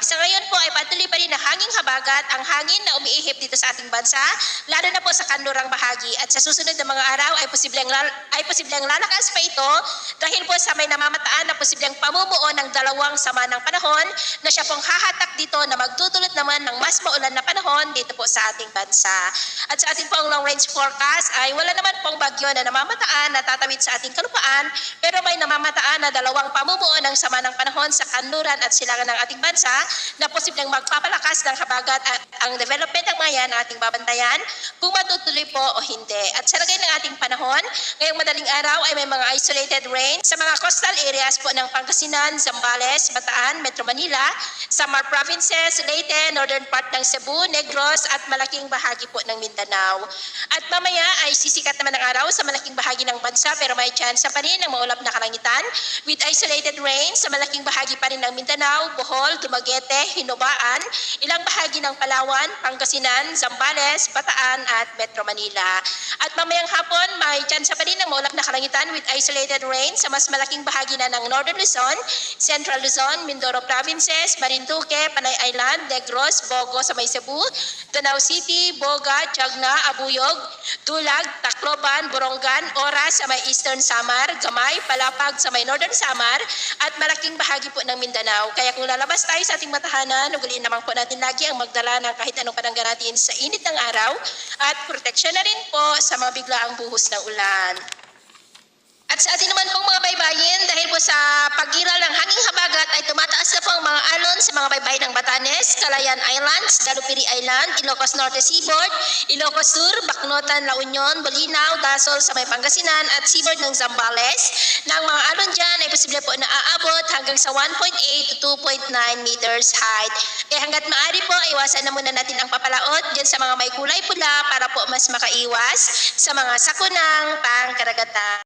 Sa ngayon po ay patuloy pa rin na hanging habagat ang hangin na umiihip dito sa ating bansa, lalo na po sa kanlurang bahagi. At sa susunod na mga araw ay posibleng lalakas pa ito dahil po sa may namamataan na posibleng pamumuo ng dalawang sama ng panahon na siya pong hahatak dito na magdudulot naman ng mas maulan na panahon dito po sa ating bansa. At sa ating pong long range forecast ay wala naman pong bagyo na namamataan na tatawid sa ating kalupaan, pero may namamataan na dalawang pamumuo ng sama ng panahon sa kanluran at silangan ng ating bansa na posibleng magpapalakas ng habagat at ang development ng mga yan ating babantayan kung matutuloy po o hindi. At sa lagay ng ating panahon, ngayong madaling araw ay may mga isolated rain sa mga coastal areas po ng Pangasinan, Zambales, Bataan, Metro Manila, Samar Provinces, Leyte, northern part ng Cebu, Negros at malaking bahagi po ng Mindanao. At mamaya ay sisikat naman ang araw sa malaking bahagi ng bansa pero may chance pa rin ng maulap na kalangitan with isolated rain sa malaking bahagi pa rin ng Mindanao, Bohol, Dumaguete, Hinubaan, ilang bahagi ng Palawan, Pangasinan, Zambales, Bataan at Metro Manila. At mamayang hapon may chance pa rin ng maulap na kalangitan with isolated rain sa mas malaking bahagi na ng Northern Luzon, Central Luzon, Mindoro Provinces, Marinduque, Panay Island, Negros, Bogo sa may Cebu, Danao City, Boga, Tiagna, Abuyog, Dulag, Tacloban, Borongan, Oras sa may Eastern Samar, Gamay, Palapag sa may Northern Samar at malaking bahagi po ng Mindanao. Kaya kung lalabas tayo sa ating matahanan, ugaliin naman po natin lagi ang magdala ng kahit anong panangga natin sa init ng araw at proteksyon na rin po sa mga biglaang buhos ng ulan. At sa ating naman pong mga baybayin, dahil po sa pagiral ng hanging habagat ay tumataas na po ang mga alon sa mga baybayin ng Batanes, Calayan Islands, Dalupiri Island, Ilocos Norte Seaboard, Ilocos Sur, Bacnotan, La Union, Bolinao, Dasol sa may Pangasinan at seaboard ng Zambales. Na ang mga alon dyan ay posible po na aabot hanggang sa 1.8 to 2.9 meters height. Kaya hanggat maaari po, iwasan na muna natin ang papalaot dyan sa mga may kulay pula para po mas makaiwas sa mga sakunang pangkaragatan.